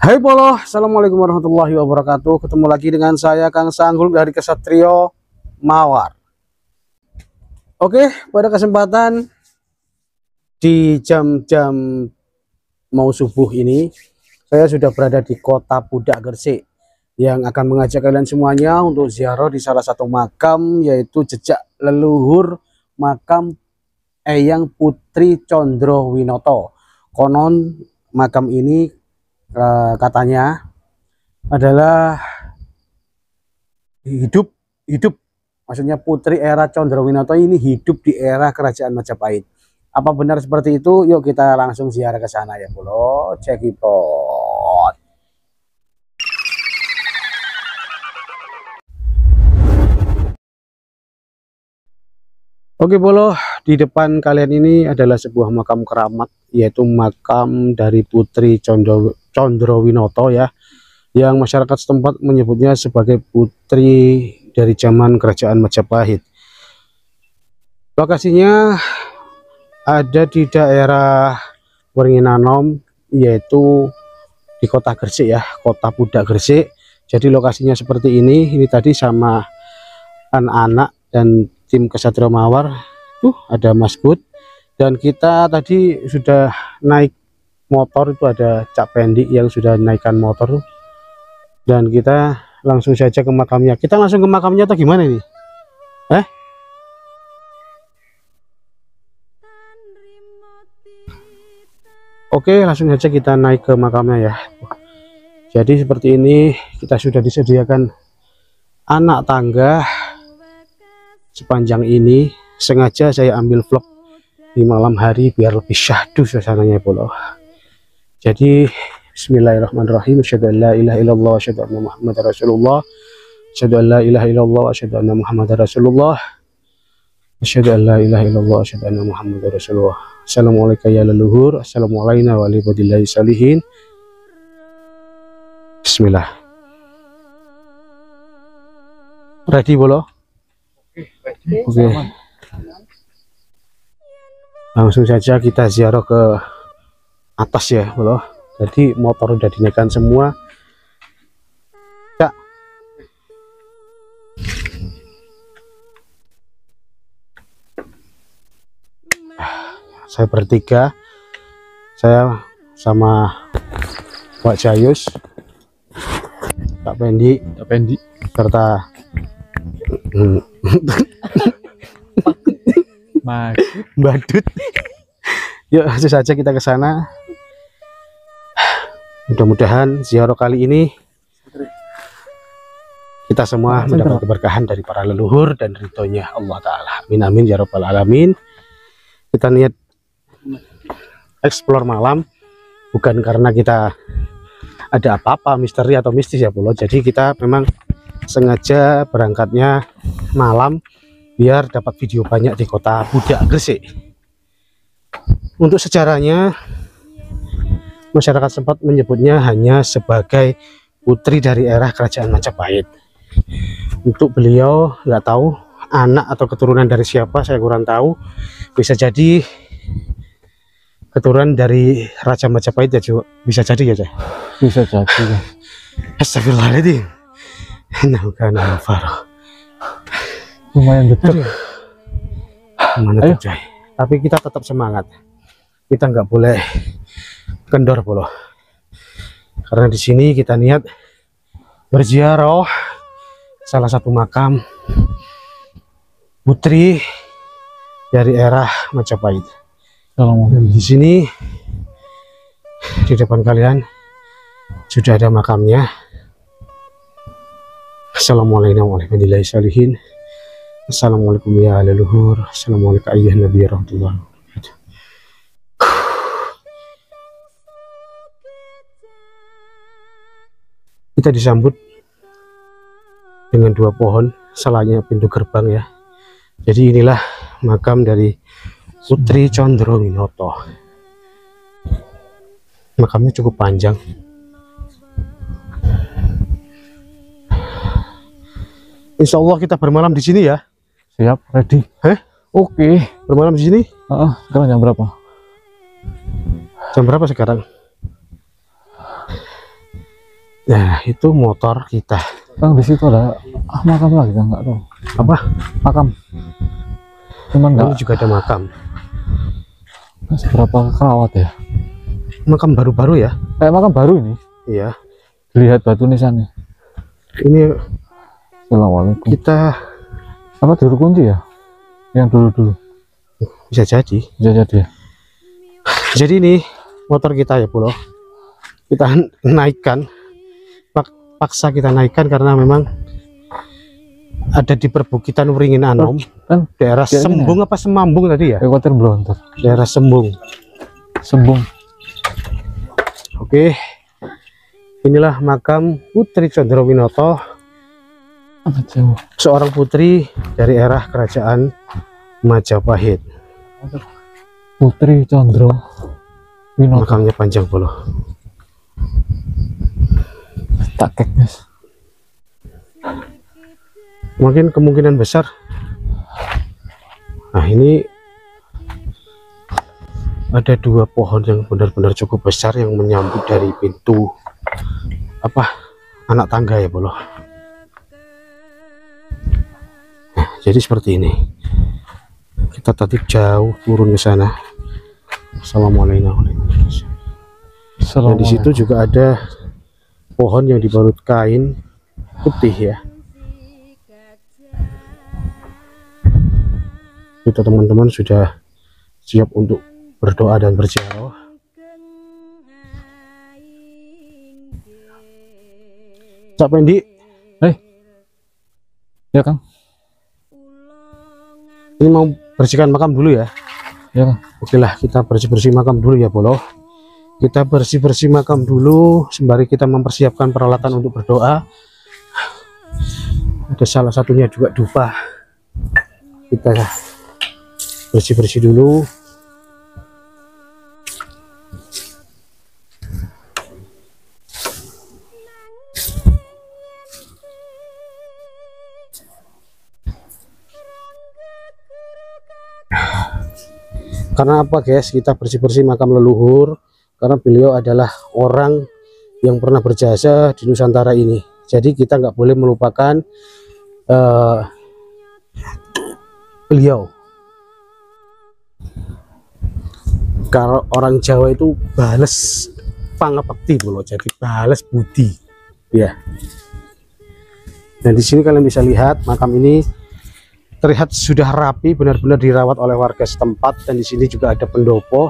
Hai Polo, Assalamualaikum warahmatullahi wabarakatuh. Ketemu lagi dengan saya Kang Sanggul dari Kesatrio Mawar. Oke, pada kesempatan di jam-jam mau subuh ini, saya sudah berada di Kota Pudak Gresik yang akan mengajak kalian semuanya untuk ziarah di salah satu makam, yaitu jejak leluhur makam Eyang Putri Condrowinoto. Konon makam ini katanya adalah hidup maksudnya Putri era Condrowinoto ini hidup di era Kerajaan Majapahit. Apa benar seperti itu? Yuk kita langsung ziarah ke sana ya Bro. Check it out. Oke Bolo, di depan kalian ini adalah sebuah makam keramat, yaitu makam dari Putri Condrowinoto ya, yang masyarakat setempat menyebutnya sebagai putri dari zaman Kerajaan Majapahit. Lokasinya ada di daerah Weringinan, yaitu di Kota Gresik ya, Kota Pudak Gresik. Jadi lokasinya seperti ini tadi sama anak-anak dan tim Kesatrio Mawar. Tuh ada Mas Bud, dan kita tadi sudah naik motor, itu ada Cak Pendi yang sudah naikkan motor, dan kita langsung saja ke makamnya. Kita langsung ke makamnya atau gimana ini? Oke, langsung saja kita naik ke makamnya ya. Jadi seperti ini, kita sudah disediakan anak tangga sepanjang ini. Sengaja saya ambil vlog di malam hari biar lebih syahdu suasananya Bolo. Jadi bismillahirrahmanirrahim. Asyhadu an la ilaha illallah, asyhadu anna muhammadar rasulullah, asyhadu an la ilaha illallah, asyhadu anna muhammadar rasulullah, asyhadu an la ilaha illallah, asyhadu anna muhammadar rasulullah. Assalamualaikum ya leluhur, assalamualaikum warahmatullahi wabarakatuh. Bismillah. Ready Bolo? Oke. Langsung saja kita ziarah ke atas ya Bolo. Jadi motor udah dinaikkan semua ya. Saya bertiga, saya sama Pak Jayus, Kak Pendi serta Badut. Yuk langsung saja kita ke sana. Mudah-mudahan ziarah kali ini kita semua mendapat keberkahan dari para leluhur dan ridhonya Allah Ta'ala. Amin amin ya rabbal alamin. Kita niat explore malam bukan karena kita ada apa-apa misteri atau mistis ya Bolo. Jadi kita memang sengaja berangkatnya malam biar dapat video banyak di Kota Pudak Gresik. Untuk sejarahnya, masyarakat sempat menyebutnya hanya sebagai putri dari era Kerajaan Majapahit. Untuk beliau nggak tahu anak atau keturunan dari siapa, saya kurang tahu. Bisa jadi keturunan dari Raja Majapahit ya juga. Bisa jadi ya, bisa jadi. Astagfirullahaladzim. Lumayan dekat. Mana tuh, tapi kita tetap semangat. Kita nggak boleh kendor Bolo. Karena di sini kita niat berziarah salah satu makam putri dari era Majapahit. Dan di sini di depan kalian sudah ada makamnya. Assalamualaikum warahmatullahi wabarakatuh. Assalamualaikum ya leluhur, assalamualaikum ayah nabi rahmatullah. Kita disambut dengan dua pohon, salahnya pintu gerbang ya. Jadi inilah makam dari Putri Condrowinoto. Makamnya cukup panjang. Insya Allah kita bermalam di sini ya. Siap, ready. Oke, bermalam di sini. Sekarang jam berapa? Jam berapa sekarang? Nah, itu motor kita. Kang, di situ ada makam lagi kan, nggak tahu. Apa? Makam. Cuman Ini nggak juga ada makam. seberapa kerawat ya. Makam baru-baru ya? Kayak makam baru ini. Iya. Lihat batu nisannya. Ini Assalamualaikum. kita Apa dulu kunci ya? Yang dulu-dulu. bisa jadi. Bisa jadi ya. Jadi ini motor kita ya, Pulo. Kita naikkan, paksa kita naikkan karena memang ada di perbukitan Wringin Anom, Kan daerah kayak Sembung apa Semambung tadi ya? ekuator blontor. Daerah Sembung. Sembung. Oke, inilah makam Putri Condrowinoto, Apa jauh? seorang putri dari era kerajaan Majapahit. Putri Condro Winoto. Makamnya panjang, Pulo. Tak kek, guys. Mungkin kemungkinan besar. Nah, ini ada dua pohon yang benar-benar cukup besar yang menyambut dari pintu apa anak tangga ya, Bolo. Nah, jadi seperti ini. Kita tadi jauh turun ke sana. Assalamualaikum. Dan di situ juga ada pohon yang dibalut kain putih ya. Kita teman-teman sudah siap untuk berdoa dan berziarah. Cak Pendi, Ya Kang. ini mau bersihkan makam dulu ya. Ya Kang. Oke lah, kita bersih-bersih makam dulu ya, Bolo. Kita bersih-bersih makam dulu sembari kita mempersiapkan peralatan untuk berdoa. Ada salah satunya juga dupa. Kita bersih-bersih dulu. Karena apa, guys? Kita bersih-bersih makam leluhur karena beliau adalah orang yang pernah berjasa di Nusantara ini. Jadi kita nggak boleh melupakan beliau. Kalau orang Jawa itu bales pangapekti, Bolo. Jadi bales budi, ya. Dan di sini kalian bisa lihat makam ini terlihat sudah rapi, benar-benar dirawat oleh warga setempat. Dan di sini juga ada pendopo.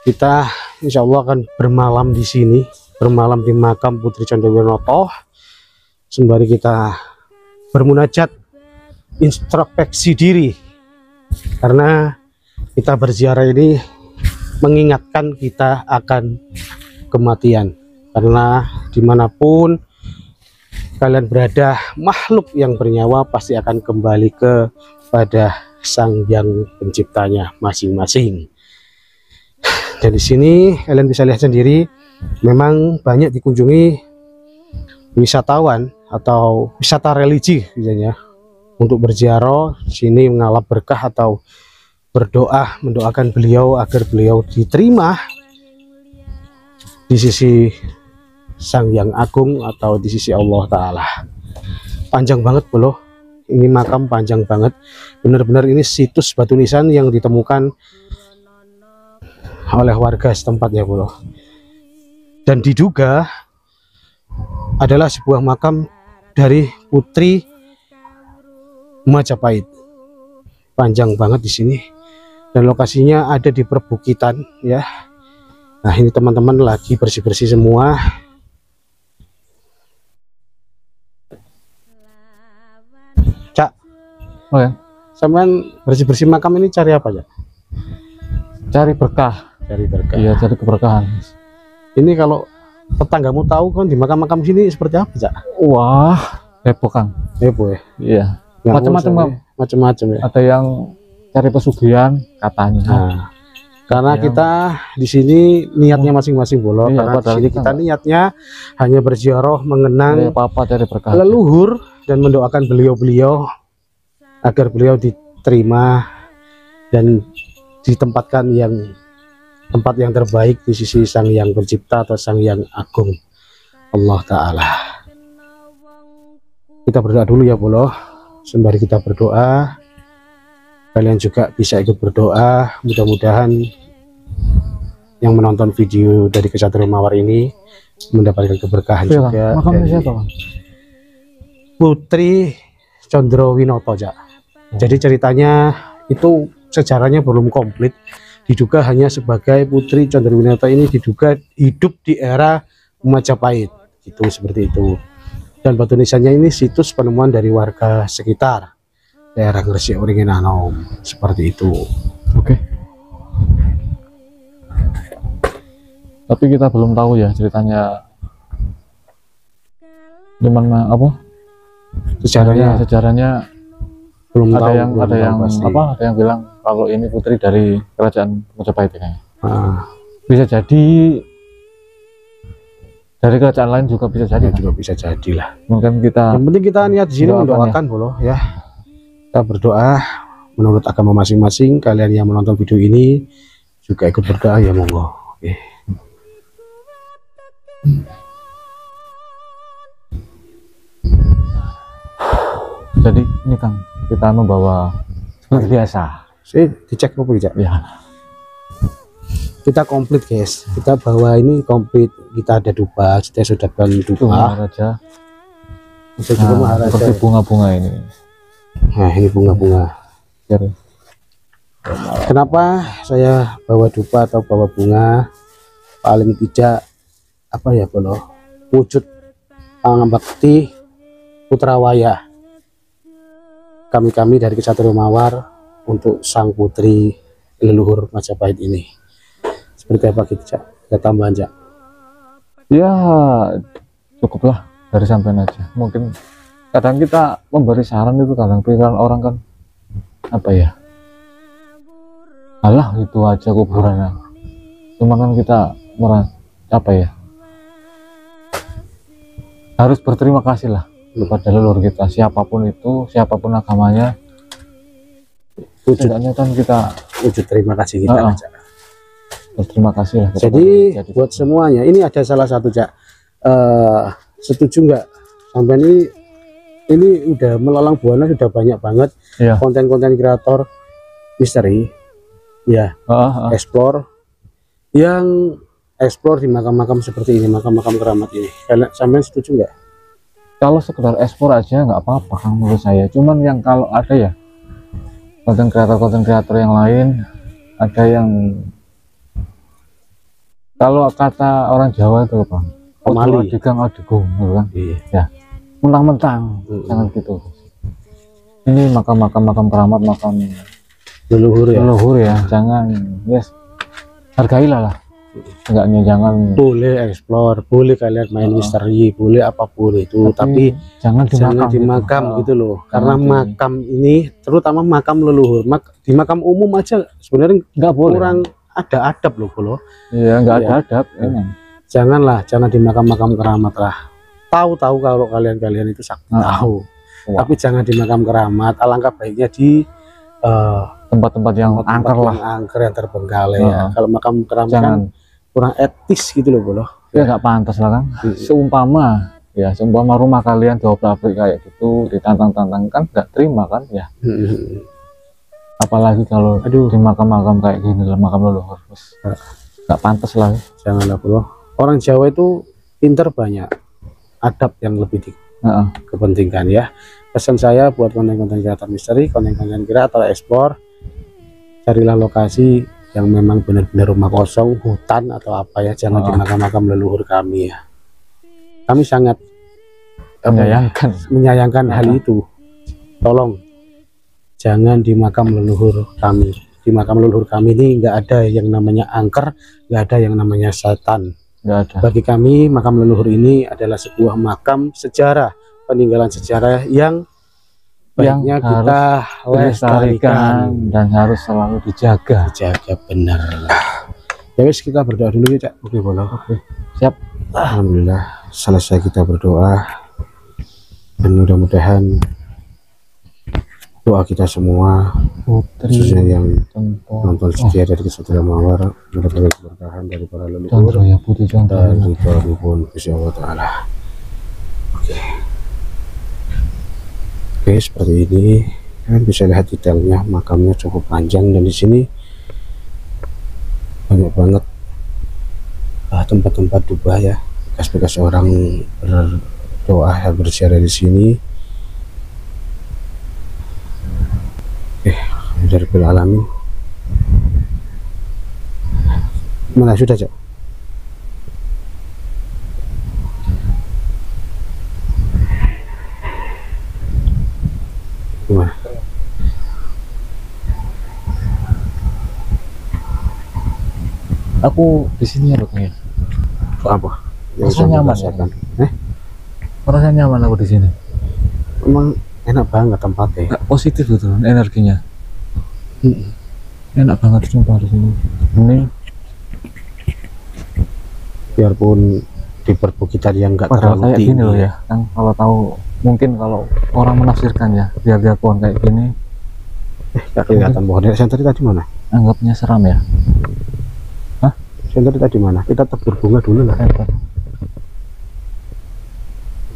Kita insya Allah akan bermalam di sini, bermalam di makam Putri Condrowinoto sembari kita bermunajat, introspeksi diri, karena kita berziarah ini mengingatkan kita akan kematian. Karena dimanapun kalian berada, makhluk yang bernyawa pasti akan kembali kepada Sang Yang Penciptanya masing-masing. Dan di sini kalian bisa lihat sendiri, memang banyak dikunjungi wisatawan atau wisata religi biasanya untuk berziarah sini, mengalap berkah atau berdoa, mendoakan beliau agar beliau diterima di sisi Sang Yang Agung atau di sisi Allah Ta'ala. Panjang banget, Bolo. Ini makam panjang banget. Benar-benar ini situs batu nisan yang ditemukan oleh warga setempat ya, Bolo. Dan diduga adalah sebuah makam dari Putri Majapahit. Panjang banget di sini. Dan lokasinya ada di perbukitan ya. Nah, ini teman-teman lagi bersih-bersih semua. Cak, Oh ya. sampean bersih-bersih makam ini cari apa ya? Cari berkah. Cari berkah. Iya, cari keberkahan. Ini kalau tetanggamu tahu kan di makam-makam sini seperti apa, Cak? Wah, heboh Kang. Heboh ya. Iya. Nggak Macam-macam, usah, Bang. ya. Macam-macam ya. Ada yang cari pesugihan katanya. Nah, karena Yang- kita di sini niatnya masing-masing, Bolo. Iya, Karena di padahal sini kita kita niatnya hanya berziarah, mengenang apa-apa cari berkah. leluhur dan mendoakan beliau-beliau agar beliau diterima dan ditempatkan tempat yang terbaik di sisi Sang Yang Pencipta atau Sang Yang Agung Allah Ta'ala. Kita berdoa dulu ya bolo. Sembari kita berdoa, kalian juga bisa ikut berdoa. Mudah-mudahan yang menonton video dari Ksatria Mawar ini mendapatkan keberkahan juga. Makamnya siapa? Putri Condrowinoto, Jak. Jadi ceritanya itu sejarahnya belum komplit. Diduga hanya sebagai Putri Condrowinoto ini diduga hidup di era Majapahit, gitu, seperti itu. Dan batu nisannya ini situs penemuan dari warga sekitar daerah Gresik Wringin Anom, seperti itu. Oke. Tapi kita belum tahu ya ceritanya gimana, apa sejarahnya belum ada tahu, ada yang bilang kalau ini putri dari kerajaan Majapahit kayaknya. Bisa jadi dari kerajaan lain juga bisa jadi, juga bisa jadilah. Mungkin kita, yang penting kita niat di sini mendoakan ya. Bolo ya, kita berdoa menurut agama masing-masing. Kalian yang menonton video ini juga ikut berdoa ya, monggo. Oke. Jadi ini Kang, kita membawa seperti biasa. Saya dicek apa ya? Ya. Kita komplit guys, kita bawa ini komplit. Kita ada dupa, kita sudah ban dupa. Maharaja. Itu juga Maharaja. Seperti bunga-bunga ini. Nah ini bunga-bunga. Kenapa saya bawa dupa atau bawa bunga? Paling tidak apa ya bolo, wujud pangabakti Putrawaya kami dari Ksatria Mawar untuk sang putri leluhur Majapahit ini. Seperti apa gitu, Cak? Ada tambahan, Cak? Ya cukuplah dari sampean aja. Mungkin kadang kita memberi saran itu kadang pikiran orang kan apa ya, alah itu aja kuburannya. Cuma kan kita merasa apa ya, harus berterima kasih lah kepada leluhur kita, siapapun itu, siapapun agamanya. Wujudnya kan kita wujud terima kasih kita, Cak. Berterima kasih lah. Jadi buat semuanya ini ada salah satu, Cak, setuju nggak sampai ini udah melalang buana, sudah banyak banget konten-konten kreator misteri ya, explore yang explore di makam-makam seperti ini, makam-makam keramat ini. Kalian sampai setuju nggak? Kalau sekedar explore aja nggak apa-apa Kang, menurut saya. Cuman yang kalau ada ya konten kreator yang lain, ada yang kalau kata orang Jawa itu Bang, pemali digang adigung, kan? Ya, mentang-mentang jangan gitu. Ini makam keramat, makam leluhur ya, jangan, yes, hargailah lah. Enggaknya jangan, boleh explore, boleh kalian main misteri, boleh apapun itu, tapi jangan di makam gitu loh. Karena makam ini, terutama makam leluhur, di makam umum aja sebenarnya nggak boleh, kurang ada adab loh bolo. Iya, nggak ada adab. Janganlah, jangan di makam-makam keramat lah. Tahu kalau kalian itu tahu, tapi jangan di makam keramat. Alangkah baiknya di tempat-tempat yang angker yang terbengkalai ya. Kalau makam keramat kan kurang etis gitu loh bolo. Ya nggak pantas lah kan. Seumpama rumah kalian diobrak-abrik kayak gitu, ditantang-tantang kan nggak terima kan ya. Apalagi kalau di makam-makam kayak gini lah, makam leluhur, nggak pantas lah. Janganlah bro. Orang Jawa itu pinter, banyak adab yang lebih dikepentingkan ya. Pesan saya buat konten-konten kreator misteri, konten-konten kreator ekspor, carilah lokasi yang memang benar-benar rumah kosong, hutan atau apa ya, jangan di makam-makam leluhur kami ya. Kami sangat menyayangkan hal itu. Tolong jangan di makam leluhur kami. Di makam leluhur kami ini nggak ada yang namanya angker, nggak ada yang namanya setan. Nggak ada. Bagi kami makam leluhur ini adalah sebuah makam sejarah, peninggalan sejarah yang baiknya kita lestarikan dan harus selalu dijaga. Benar. Ya wes, kita berdoa dulu ya, Cak. Oke, boleh. Oke. Siap. Alhamdulillah selesai kita berdoa, dan mudah-mudahan doa kita semua, putri khususnya yang contoh nonton setia dari kesatuan mawar, mendapatkan keberkahan dari para leluhur Condro ya, putri contoh dan ridho pun Gusti Allah Ta'ala. Oke, seperti ini kalian bisa lihat detailnya, makamnya cukup panjang, dan di sini banyak banget tempat-tempat duba ya, bekas-bekas orang berdoa dan berziarah di sini. Dari alamin mana sudah Cak? Gimana? Aku di sini ya Bang ya. Apa? Merasa nyaman ya? Merasa nyaman aku di sini. Emang enak banget tempatnya. Positif gitu energinya. Enak banget sumpah di sini. Ini biarpun di perbukitan yang enggak terlalu kayak tinggi gini loh ya. Kan kalau tahu mungkin kalau orang menafsirkan ya, lihat pohon kayak gini. Enggak kelihatan pohonnya. Sentri tadi mana? Anggapnya seram ya. Hah? Sentri tadi mana? Kita tebur bunga dulu lah.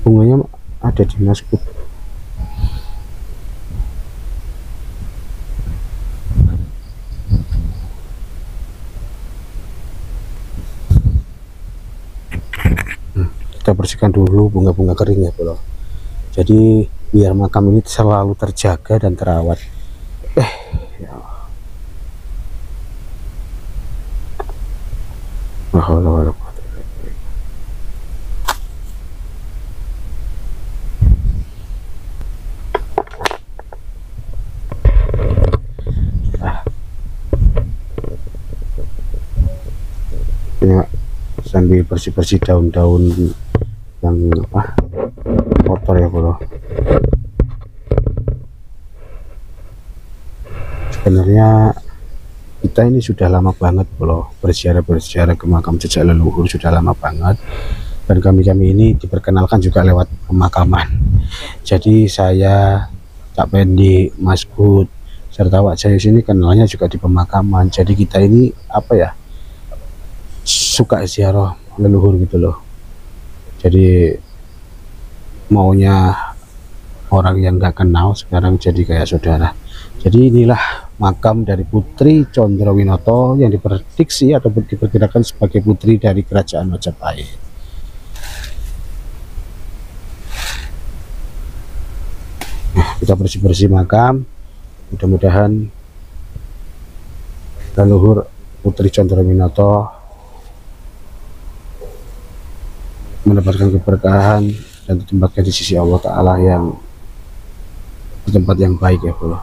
Bunganya ada di Masjid. Kita bersihkan dulu bunga-bunga kering ya bro. Jadi biar makam ini selalu terjaga dan terawat. Ya. Ini Pak, sambil bersih-bersih daun-daun yang apa kotor ya bro. Sebenarnya kita ini sudah lama banget bro berziarah ke makam jejak leluhur, sudah lama banget, dan kami ini diperkenalkan juga lewat pemakaman. Jadi saya Cak Pendi, Mas Bud, serta Wak Jayus ini kenalnya juga di pemakaman. Jadi kita ini apa ya, suka ziarah leluhur gitu loh. Jadi maunya orang yang nggak kenal sekarang jadi kayak saudara. Jadi inilah makam dari Putri Condrowinoto yang diprediksi atau diperkirakan sebagai putri dari kerajaan Majapahit. Nah, kita bersih-bersih makam, mudah-mudahan leluhur Putri Condrowinoto mendapatkan keberkahan dan ditempatkan di sisi Allah Ta'ala yang di tempat yang baik ya bro.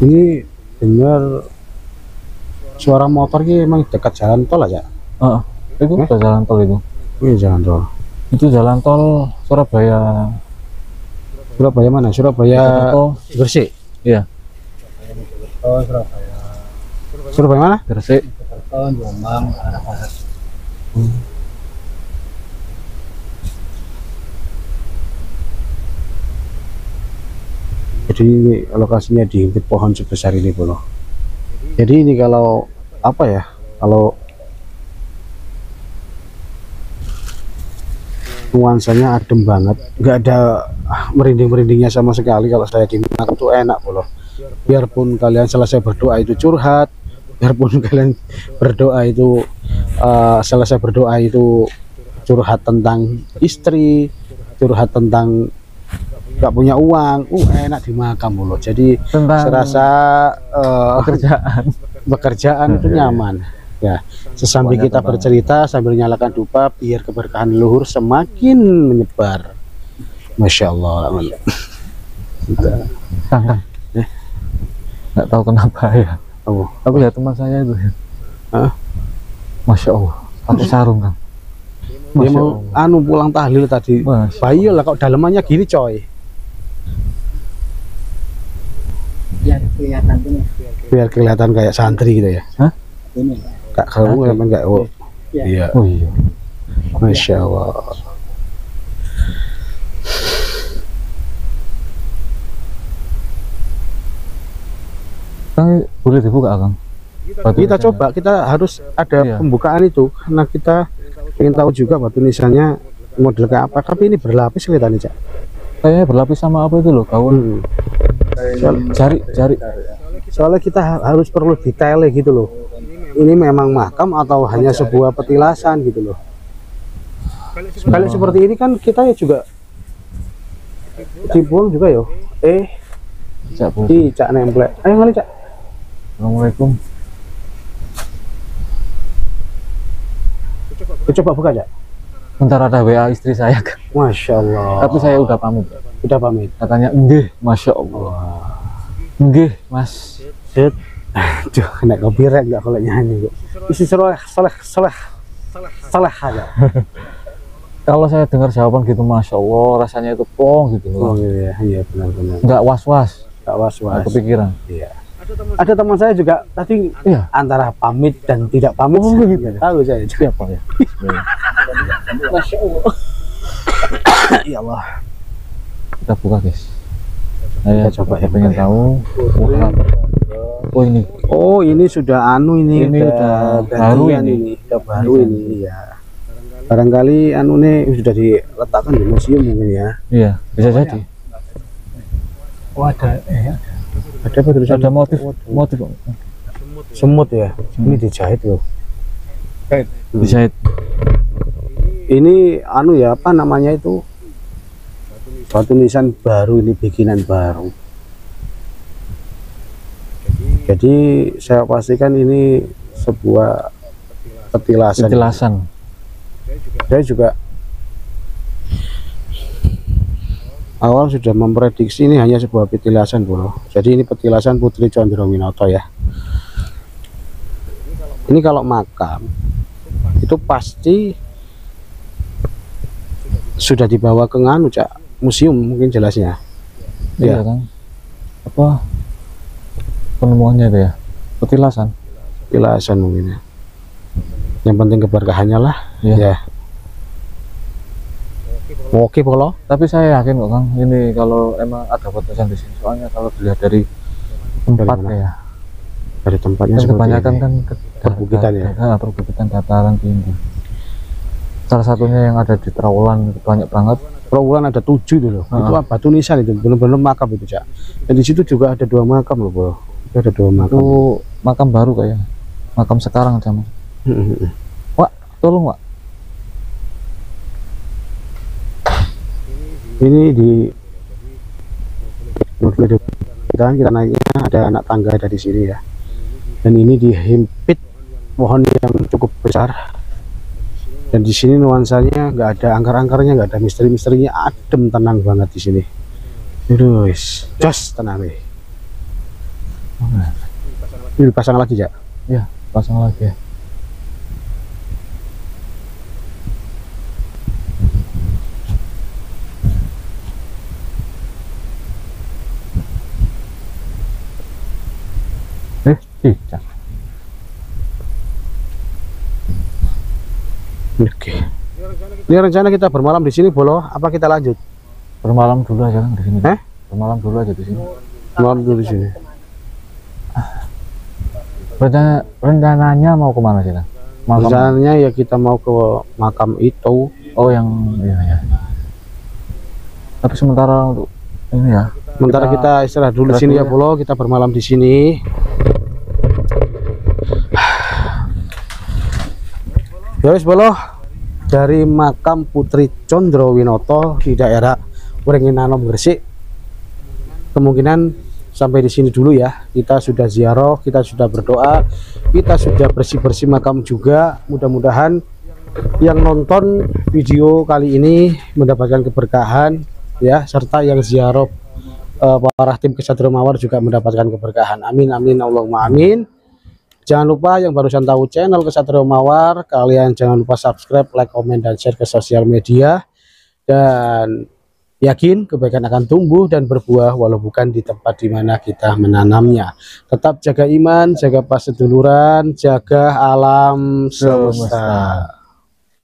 Ini dengar suara motor ini emang dekat jalan tol aja. Itu jalan tol itu. Iya jalan tol. Itu jalan tol Surabaya. Surabaya mana? Surabaya Gresik. Iya. Surabaya mana? Gresik. Jombang, arah barat. Jadi ini lokasinya dihimpit pohon sebesar ini bro. Jadi ini kalau apa ya, kalau nuansanya adem banget, nggak ada merinding-merindingnya sama sekali. Kalau saya di makam tuh enak bro. Biarpun kalian selesai berdoa itu curhat, biarpun kalian berdoa itu selesai berdoa itu curhat tentang istri, curhat tentang nggak punya uang, enak di makam bro. Jadi serasa pekerjaan itu nyaman ya. Sesambil kita bercerita sambil nyalakan dupa, biar keberkahan leluhur semakin menyebar. Masya Allah. Kang, nggak tahu kenapa ya. Aku lihat teman saya itu. Masya Allah, pakai sarung Kang. Dia mau pulang tahlil tadi. Bayi lah kok dalemannya gini coy. Biar kelihatan Kayak santri gitu ya. ini Kak kamu memang enggak Iya. Oh iya. Masya Allah. Kang, boleh dibuka Kang? Kita coba, kita harus ada Iya. pembukaan itu karena kita ingin tahu juga batu nisannya model kayak apa. Tapi ini berlapis kelihatannya, Cak. Kayaknya berlapis sama apa itu loh, gaun. Jari. Soalnya kita harus perlu detailnya gitu loh. Ini memang makam atau hanya sebuah petilasan gitu loh. Kalau seperti ini kan kita ya juga dibuang juga yo. Cak, boleh. Cak nemplek. Ayo kali, Cak. Assalamualaikum. Coba buka, Cak. Bentar, ada WA istri saya Kang. Masya Allah. Tapi saya udah pamit. Udah pamit. Katanya enggih, Masya Allah. Enggih, Mas. Set. Aduh, kena copyright enggak kalau nyanyi, kok. Isi salah aja. Kalau saya dengar jawaban gitu, Masya Allah, rasanya itu plong gitu Oh loh. iya benar-benar. Nggak was-was, Enggak was-was. nggak kepikiran. Iya. Ada teman saya juga tadi Iya. antara pamit dan tidak pamit. Oh, saya gitu. nggak tahu saya. Siapa ya? Masya Allah. Ya Allah. Kita buka guys. Saya Kita coba coba ya, pengen buka ya. tahu. Ini Oh, ini sudah anu ini, Ini udah baru gantian ini. Udah baru ini ya. Barangkali anu nih sudah diletakkan di museum mungkin ya. iya bisa jadi. Oh ada, Ada apa tulisan? Ada motif Semut ya. Ini dijahit loh. dijahit. Ini anu ya, apa namanya itu? Batu nisan baru, ini bikinan baru. Jadi saya pastikan ini sebuah petilasan. Petilasan. Saya juga awal sudah memprediksi ini hanya sebuah petilasan, bro. Jadi ini petilasan Putri Condrowinoto ya. Ini kalau makam itu pasti sudah dibawa ke nganu, Cak, museum mungkin jelasnya. Iya Ya. kan? Apa penemuannya itu ya? Petilasan. Petilasan mungkin ya. Yang penting keberkahannya lah. Iya. Ya. Oke, Polo. Tapi saya yakin kok Kang, ini kalau emang ada petilasan di sini. Soalnya kalau dilihat dari tempat mana? ya, Dari tempatnya kan seperti kebanyakan ini. kan Perbukitan ya? perbukitan dataran tinggi. Salah satunya yang ada di Trawulan itu banyak banget. Trawulan ada 7 itu loh. Itu batu nisan itu, benar-benar makam itu, Cak. Dan di situ juga ada 2 makam loh, Bro. Itu ada 2 makam. Itu makam baru kayaknya. Makam sekarang zaman. Wak, tolong Wak. Ini di kita naiknya ada anak tangga ada di sini ya. Dan ini dihimpit pohon yang cukup besar. Dan di sini nuansanya nggak ada angker-angkernya, nggak ada misteri-misterinya, adem tenang banget di sini. Terus, jos tenang nih. Ini dipasang lagi, Cak. Ya, pasang lagi ya. Cak. Oke. Ini rencana kita bermalam di sini, Bolo. Apa kita lanjut? Bermalam dulu aja kan di sini. Eh? Bermalam dulu aja di sini. Malam dulu di sini. Rencananya mau kemana sih kan? Rencananya ya kita mau ke makam itu. Oh yang iya. Tapi sementara untuk ini ya. Sementara kita istirahat dulu di sini ya, Bolo. Kita bermalam di sini. Ya wis, Bolo. Dari makam Putri Condrowinoto di daerah Wrenginanum, Gresik. Kemungkinan sampai di sini dulu ya. Kita sudah ziarah, kita sudah berdoa, kita sudah bersih-bersih makam juga. Mudah-mudahan yang nonton video kali ini mendapatkan keberkahan ya, serta yang ziarah para tim Kesatria Mawar juga mendapatkan keberkahan. Amin amin Allahumma amin. Jangan lupa yang barusan tahu channel Kesatria Mawar, kalian jangan lupa subscribe, like, komen, dan share ke sosial media. Dan Yakin kebaikan akan tumbuh dan berbuah walau bukan di tempat di mana kita menanamnya. Tetap jaga iman, jaga perseduluran, jaga alam semesta.